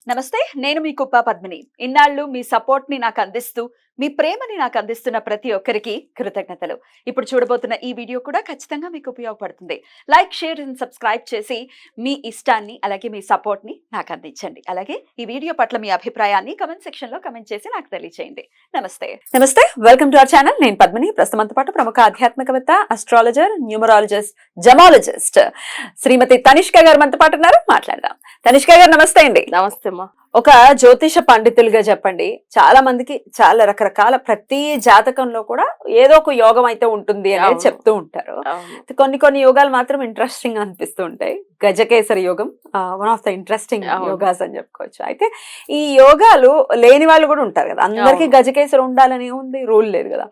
నమస్తే. నేను మీ కుప్ప పద్మిని. ఇన్నాళ్ళు మీ సపోర్ట్‌ని నాకందిస్తూ, మీ ప్రేమని నాకందిస్తున్న ప్రతి ఒక్కరికి కృతజ్ఞతలు. ఇప్పుడు చూడబోతున్న ఈ వీడియో కూడా ఖచ్చితంగా మీకు ఉపయోగపడుతుంది. లైక్, షేర్ అండ్ సబ్స్క్రైబ్ చేసి మీ ఇష్టాన్ని, అలాగే మీ సపోర్ట్‌ని నాకందించండి. అలాగే ఈ వీడియో పట్ల మీ అభిప్రాయాన్ని కామెంట్ సెక్షన్‌లో కామెంట్ చేసి నాకు తెలియజేయండి. నమస్తే. నమస్తే. Welcome to our channel. నేను పద్మిని. ప్రస్తుతంతో పాటు ప్రముఖ ఆధ్యాత్మికవేత్త, అస్ట్రాలజర్, న్యూమరాలజిస్ట్, జమాలజిస్ట్ శ్రీమతి తనిష్క గారు మనతో పాటు ఉన్నారు. మాట్లాడదాం. తనిష్క గారు నమస్తే అండి. నమస్తే అమ్మా. ఒక జ్యోతిష పండితులుగా చెప్పండి, చాలా మందికి చాలా రకరకాల ప్రతి జాతకంలో కూడా ఏదో ఒక యోగం అయితే ఉంటుంది అనేది చెప్తూ ఉంటారు. కొన్ని యోగాలు మాత్రం ఇంట్రెస్టింగ్ గా అనిపిస్తూ ఉంటాయి. గజకేసరి యోగం one of the interesting yogas అని చెప్పుకోవచ్చు. అయితే ఈ యోగాలు లేని వాళ్ళు కూడా ఉంటారు కదా, అందరికి గజకేసరి ఉండాలని ఉంది రూల్ లేదు కదా.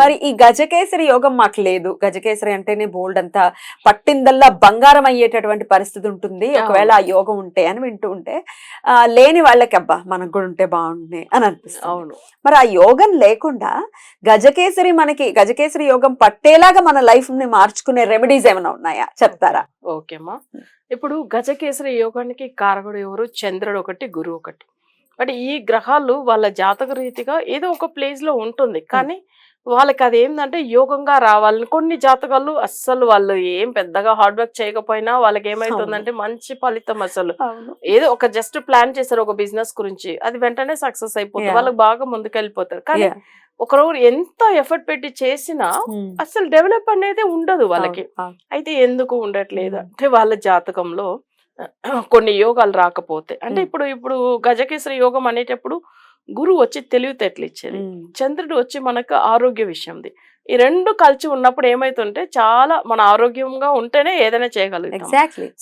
మరి ఈ గజకేసరి యోగం మాకు లేదు, గజకేసరి అంటేనే బోల్డ్ అంతా పట్టిందల్లా బంగారం అయ్యేటటువంటి పరిస్థితి ఉంటుంది ఒకవేళ ఆ యోగం ఉంటే అని వింటూ ఉంటే, లేని వాళ్ళకి అబ్బా మనకు కూడా ఉంటే బాగుండే అని అనిపిస్తుంది. అవును. మరి ఆ యోగం లేకుండా గజకేసరి యోగం పట్టేలాగా మన లైఫ్ ని మార్చుకునే రెమెడీస్ ఏమైనా ఉన్నాయా, చెప్తారా? ఓకేమ్మా. ఇప్పుడు గజకేసరి యోగానికి కారకుడు ఎవరు? చంద్రుడు ఒకటి, గురువు ఒకటి. అంటే ఈ గ్రహాలు వాళ్ళ జాతక రీతిగా ఏదో ఒక ప్లేస్ లో ఉంటుంది, కానీ వాళ్ళకి అది ఏంటంటే యోగంగా రావాలని కొన్ని జాతకాలు అస్సలు వాళ్ళు ఏం పెద్దగా హార్డ్ వర్క్ చేయకపోయినా వాళ్ళకి ఏమైతుందంటే మంచి ఫలితం. అసలు ఏదో ఒక జస్ట్ ప్లాన్ చేశారు ఒక బిజినెస్ గురించి, అది వెంటనే సక్సెస్ అయిపోతుంది, వాళ్ళకి బాగా ముందుకెళ్ళిపోతారు. కానీ ఒకరోజు ఎంత ఎఫర్ట్ పెట్టి చేసినా అసలు డెవలప్ అనేది ఉండదు వాళ్ళకి. అయితే ఎందుకు ఉండట్లేదు అంటే వాళ్ళ జాతకంలో కొన్ని యోగాలు రాకపోతే, అంటే ఇప్పుడు గజకేసరి యోగం అనేటప్పుడు గురువు వచ్చి తెలివితేటలు ఇచ్చేది, చంద్రుడు వచ్చి మనకు ఆరోగ్య విషయంది. ఈ రెండు కలిసి ఉన్నప్పుడు ఏమైతుంటే చాలా మన ఆరోగ్యంగా ఉంటేనే ఏదైనా చేయగలుగుతాం.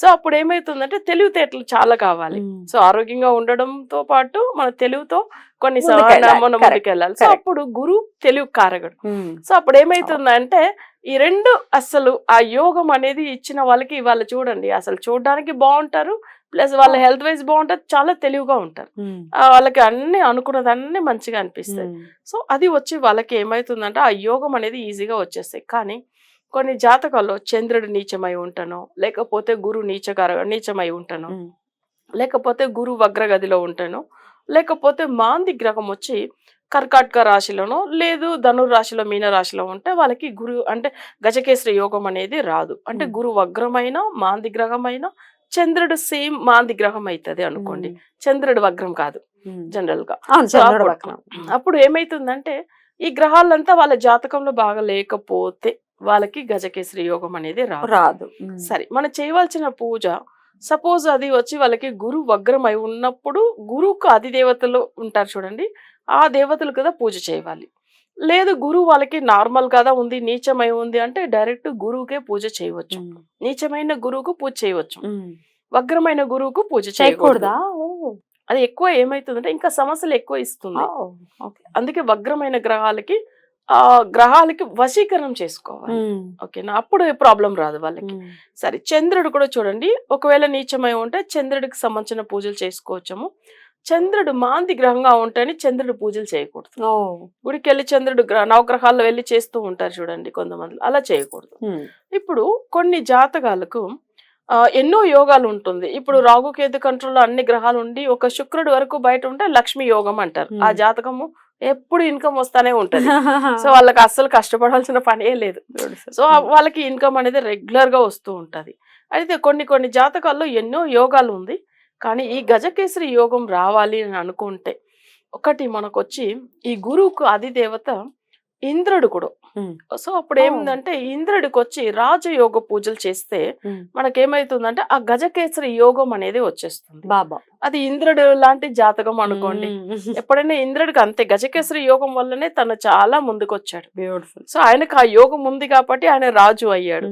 సో అప్పుడు ఏమైతుందంటే తెలివితేటలు చాలా కావాలి. సో ఆరోగ్యంగా ఉండడంతో పాటు మన తెలివితో కొన్ని మనం ముందుకెళ్ళాలి. సో అప్పుడు గురువు తెలివి కారకుడు. సో అప్పుడు ఏమైతుందంటే ఈ రెండు అసలు ఆ యోగం అనేది ఇచ్చిన వాళ్ళకి వాళ్ళు చూడండి అసలు చూడడానికి బాగుంటారు, ప్లస్ వాళ్ళ హెల్త్ వైజ్ బాగుంటారు, చాలా తెలివిగా ఉంటారు, వాళ్ళకి అన్ని అనుకున్నదన్నీ మంచిగా అనిపిస్తాయి. సో అది వచ్చి వాళ్ళకి ఏమైతుందంటే ఆ యోగం అనేది ఈజీగా వచ్చేస్తాయి. కానీ కొన్ని జాతకాల్లో చంద్రుడు నీచమై ఉంటానో, లేకపోతే గురు నీచమై ఉంటానో, లేకపోతే గురు వగ్రగదిలో ఉంటానో, లేకపోతే మాంది గ్రహం వచ్చి కర్కాటక రాశిలోనో లేదు ధనుర్రాశిలో మీన రాశిలో ఉంటే వాళ్ళకి గురు అంటే గజకేసరి యోగం అనేది రాదు. అంటే గురు వగ్రమైన మాంది గ్రహమైన చంద్రుడు సేమ్ మాంది గ్రహం అవుతుంది అనుకోండి, చంద్రుడు వగ్రం కాదు జనరల్ గా. అప్పుడు ఏమైతుందంటే ఈ గ్రహాలంతా వాళ్ళ జాతకంలో బాగా లేకపోతే వాళ్ళకి గజకేసరి యోగం అనేది రాదు. సరే, మనం చేయవలసిన పూజ, సపోజ్ అది వచ్చి వాళ్ళకి గురు వగ్రం అయి ఉన్నప్పుడు గురువుకు అధిదేవతలు ఉంటారు చూడండి, ఆ దేవతలు కదా పూజ చేయాలి. లేదు గురువు వాళ్ళకి నార్మల్ కదా ఉంది, నీచమై ఉంది అంటే డైరెక్ట్ గురువుకే పూజ చేయవచ్చు. నీచమైన గురువుకు పూజ చేయవచ్చు, వగ్రమైన గురువుకు పూజ చేయకూడదా? అది ఎక్కువ ఏమైతుందంటే ఇంకా సమస్యలు ఎక్కువ ఇస్తుంది. అందుకే వగ్రమైన గ్రహాలకి వశీకరణం చేసుకోవాలి. ఓకేనా, అప్పుడు ప్రాబ్లం రాదు వాళ్ళకి. సరే, చంద్రుడు కూడా చూడండి, ఒకవేళ నీచమై ఉంటే చంద్రుడికి సంబంధించిన పూజలు చేసుకోవచ్చము. చంద్రుడు మాంది గ్రహంగా ఉంటేనే చంద్రుడు పూజలు చేయకూడదు. గుడికి వెళ్ళి చంద్రుడు నవగ్రహాల్లో వెళ్ళి చేస్తూ ఉంటారు చూడండి కొంతమంది, అలా చేయకూడదు. ఇప్పుడు కొన్ని జాతకాలకు ఎన్నో యోగాలు ఉంటుంది. ఇప్పుడు రాహుకేతు కంట్రోల్ అన్ని గ్రహాలు ఉండి ఒక శుక్రుడు వరకు బయట ఉంటే లక్ష్మీ యోగం అంటారు. ఆ జాతకము ఎప్పుడు ఇన్కమ్ వస్తానే ఉంటది. సో వాళ్ళకి అస్సలు కష్టపడాల్సిన పనే లేదు. సో వాళ్ళకి ఇన్కమ్ అనేది రెగ్యులర్ గా వస్తూ ఉంటది. అయితే కొన్ని జాతకాల్లో ఎన్నో యోగాలు ఉంది, కానీ ఈ గజకేసరి యోగం రావాలి అని అనుకుంటే ఒకటి మనకొచ్చి ఈ గురువుకు అధిదేవత ఇంద్రుడు కూడా. సో అప్పుడు ఏమిందంటే ఇంద్రుడికి వచ్చి రాజయోగ పూజలు చేస్తే మనకేమైతుందంటే ఆ గజకేసరి యోగం అనేది వచ్చేస్తుంది. బాబా అది ఇంద్రుడు లాంటి జాతకం అనుకోండి. ఎప్పుడైనా ఇంద్రుడికి అంతే గజకేసరి యోగం వల్లనే తను చాలా ముందుకు వచ్చాడు. బ్యూటిఫుల్. సో ఆయనకు ఆ యోగం ఉంది కాబట్టి ఆయన రాజు అయ్యాడు.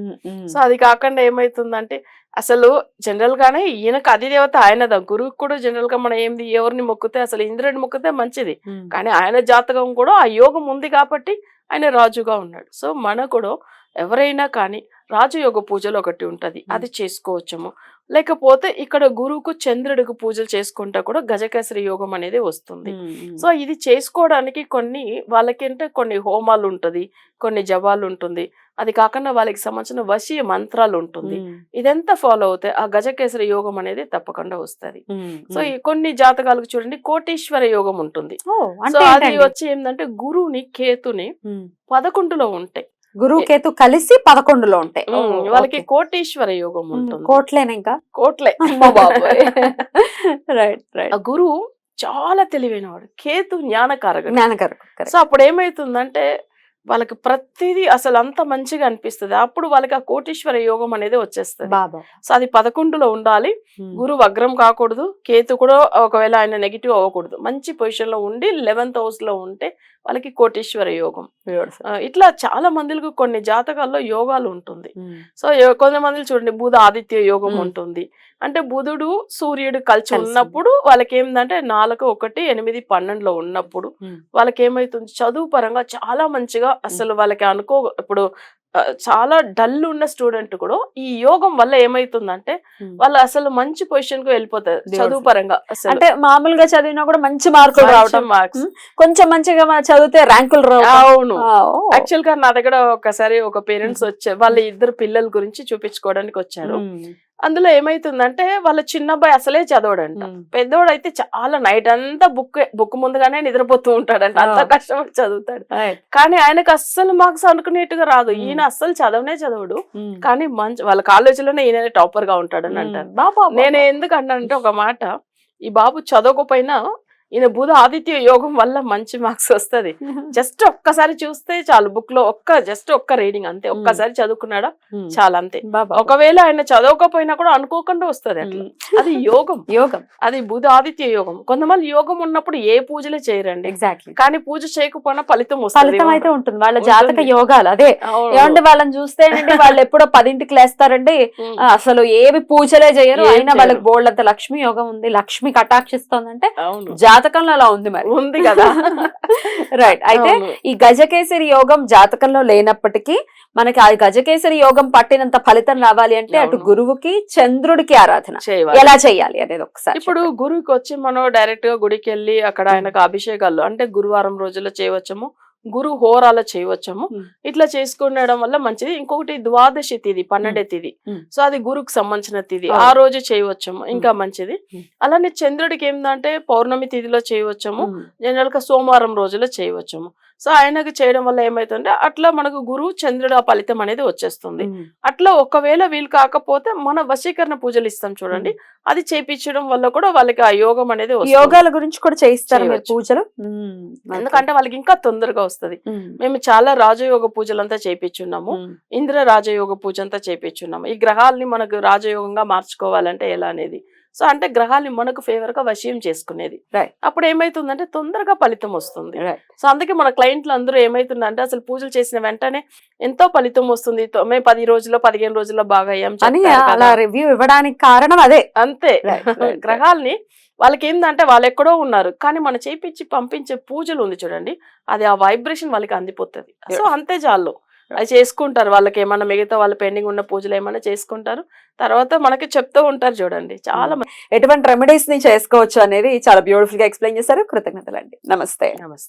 సో అది కాకుండా ఏమైతుందంటే అసలు జనరల్ గానే ఈయనకు అధిదేవత ఆయనదా, గురువుకి కూడా జనరల్ గా మనం ఎవరిని మొక్కితే అసలు ఇంద్రుడిని మొక్కితే మంచిది, కానీ ఆయన జాతకం కూడా ఆ యోగం ఉంది కాబట్టి ఆయన రాజుగా ఉన్నాడు. సో మన కూడా ఎవరైనా కానీ రాజయోగ పూజలు ఒకటి ఉంటది, అది చేసుకోవచ్చము. లేకపోతే ఇక్కడ గురువుకు చంద్రుడికి పూజలు చేసుకుంటా కూడా గజకేసరి యోగం అనేది వస్తుంది. సో ఇది చేసుకోవడానికి వాళ్ళకంటే కొన్ని హోమాలు ఉంటది, కొన్ని జపాలు ఉంటుంది, అది కాకుండా వాళ్ళకి సంబంధించిన వశీయ మంత్రాలు ఉంటుంది. ఇదంతా ఫాలో అవుతాయి ఆ గజకేసరి యోగం అనేది తప్పకుండా వస్తుంది. సో ఈ కొన్ని జాతకాలకు చూడండి కోటీశ్వర యోగం ఉంటుంది. సో అది వచ్చి ఏంటంటే గురువుని కేతుని 11లో ఉంటాయి, గురువు కేతు కలిసి 11లో ఉంటాయి. వాళ్ళకి కోటీశ్వర యోగం ఉంటుంది. కోట్లేనా ఇంకా కోట్లే. Right right. ఆ గురువు చాలా తెలివైనవాడు, కేతు జ్ఞానకారకుడు. జ్ఞానకారకుడు. సో అప్పుడు ఏమైతుందంటే వాళ్ళకి ప్రతిదీ అసలు అంత మంచిగా అనిపిస్తుంది. అప్పుడు వాళ్ళకి ఆ కోటీశ్వర యోగం అనేది వచ్చేస్తుంది. సో అది 11లో ఉండాలి. గురువు వగ్రం కాకూడదు, కేతు కూడా ఒకవేళ ఆయన నెగిటివ్ అవ్వకూడదు, మంచి పొజిషన్ లో ఉండి 11th house లో ఉంటే వాళ్ళకి కోటీశ్వర యోగం. ఇట్లా చాలా మందికి కొన్ని జాతకాల్లో యోగాలు ఉంటుంది. సో కొంతమంది చూడండి బుధ ఆదిత్య యోగం ఉంటుంది. అంటే బుధుడు సూర్యుడు కలిసి ఉన్నప్పుడు వాళ్ళకి ఏంటంటే 4, 1, 8, 12లో ఉన్నప్పుడు వాళ్ళకి ఏమైతుంది చదువు పరంగా చాలా మంచిగా అసలు వాళ్ళకి ఇప్పుడు చాలా డల్ ఉన్న స్టూడెంట్ కూడా ఈ యోగం వల్ల ఏమైతుందంటే వాళ్ళు అసలు మంచి పొజిషన్ కు వెళ్ళిపోతారు చదువు పరంగా. అంటే మామూలుగా చదివినా కూడా మంచి మార్కులు రావడం, మార్క్స్ కొంచెం మంచిగా చదివితే ర్యాంకులు రావడం. అవును. యాక్చువల్ గా నా దగ్గర ఒకసారి ఒక పేరెంట్స్ వచ్చారు, వాళ్ళ 2 పిల్లల గురించి చూపించుకోవడానికి వచ్చారు. అందులో ఏమైతుందంటే వాళ్ళ చిన్న అబ్బాయి అసలే చదవడంట, పెద్దోడు అయితే చాలా నైట్ అంతా బుక్ ముందుగానే నిద్రపోతూ ఉంటాడంట, అంత కష్టపడి చదువుతాడు. కానీ ఆయనకు అస్సలు మార్క్స్ అనుకునేట్టుగా రాదు. ఈయన అస్సలు చదవడు, కానీ వాళ్ళ కాలేజీలోనే ఈయన టాపర్ గా ఉంటాడని అంటారు. నేను ఎందుకు అన్నానంటే ఒక మాట, ఈ బాబు చదవకపోయినా ఈయన బుధ ఆదిత్య యోగం వల్ల మంచి మార్క్స్ వస్తుంది. జస్ట్ ఒక్కసారి చూస్తే చాలు, బుక్ లో జస్ట్ ఒక్క రీడింగ్ అంతే, ఒక్కసారి చదువుకున్నాడా చాలా అంతే. ఒకవేళ ఆయన చదవకపోయినా కూడా అనుకోకుండా వస్తుంది అట్లా. అది యోగం. అది బుధ ఆదిత్య యోగం. కొంతమంది యోగం ఉన్నప్పుడు ఏ పూజలే చేయరండి, ఎగ్జాక్ట్లీ, కానీ పూజ చేయకపోయినా ఫలితం అయితే ఉంటుంది. వాళ్ళ జాతక యోగాలు అదే. ఏమంటే వాళ్ళని చూస్తే వాళ్ళు ఎప్పుడో 10ంటికి లేస్తారండి, అసలు ఏవి పూజలే చేయరు, అయినా వాళ్ళకి బోల్డ్ అంత లక్ష్మి యోగం ఉంది, లక్ష్మి కటాక్షిస్తోందంటే జాతకంలో అలా ఉంది, మరి ఉంది కదా. రైట్. అయితే ఈ గజకేసరి యోగం జాతకంలో లేనప్పటికీ మనకి ఆ గజకేసరి యోగం పట్టినంత ఫలితం రావాలి అంటే అటు గురువుకి చంద్రుడికి ఆరాధన ఎలా చేయాలి అనేది ఒకసారి. ఇప్పుడు గురువుకి వచ్చి మనం డైరెక్ట్ గా గుడికి వెళ్ళి అక్కడ ఆయనకు అభిషేకాలు అంటే గురువారం రోజుల్లో చేయవచ్చము, గురు హోరాలో చేయవచ్చము. ఇట్లా చేసుకునడం వల్ల మంచిది. ఇంకొకటి ద్వాదశి తిథి 12వ తిథి, సో అది గురుకు సంబంధించిన తిథి, ఆ రోజు చేయవచ్చము, ఇంకా మంచిది. అలానే చంద్రుడికి ఏంటంటే పౌర్ణమి తిథిలో చేయవచ్చము, జనరల్ గా సోమవారం రోజులో చేయవచ్చము. సో ఆయనకు చేయడం వల్ల ఏమైతుందంటే అట్లా మనకు గురువు చంద్రుడు ఆ ఫలితం అనేది వచ్చేస్తుంది. అట్లా ఒకవేళ వీలు కాకపోతే మన వశీకరణ పూజలు ఇస్తాం చూడండి, అది చేపించడం వల్ల కూడా వాళ్ళకి ఆ యోగం అనేది యోగాల గురించి కూడా చేయిస్తారు పూజలు, ఎందుకంటే వాళ్ళకి ఇంకా తొందరగా వస్తుంది. మేము చాలా రాజయోగ పూజలంతా చేపించున్నాము, ఇంద్ర రాజయోగ పూజ అంతా చేపించున్నాము. ఈ గ్రహాలని మనకు రాజయోగంగా మార్చుకోవాలంటే ఎలా అనేది, సో అంటే గ్రహాన్ని మనకు ఫేవర్ గా వశీయం చేసుకునేది. అప్పుడు ఏమైతుందంటే తొందరగా ఫలితం వస్తుంది. సో అందుకే మన క్లయింట్లు అందరూ ఏమైతుందంటే అసలు పూజలు చేసిన వెంటనే ఎంతో ఫలితం వస్తుంది, మేము 10 రోజుల్లో 15 రోజుల్లో బాగా అయ్యాం అలా రివ్యూ ఇవ్వడానికి కారణం అదే. అంతే. గ్రహాల్ని వాళ్ళకి ఏంటంటే వాళ్ళు ఎక్కడో ఉన్నారు, కానీ మనం చేపించి పంపించే పూజలు ఉంది చూడండి, అది ఆ వైబ్రేషన్ వాళ్ళకి అందిపోతుంది. సో అంతే చాలు, అది చేసుకుంటారు. వాళ్ళకి ఏమన్నా మిగతా వాళ్ళ పెండింగ్ ఉన్న పూజలు ఏమన్నా చేసుకుంటారు, తర్వాత మనకి చెప్తూ ఉంటారు చూడండి. చాలా ఎటువంటి రెమెడీస్ ని చేసుకోవచ్చు అనేది చాలా బ్యూటిఫుల్ గా ఎక్స్ప్లెయిన్ చేశారు. కృతజ్ఞతలండి. నమస్తే. నమస్తే.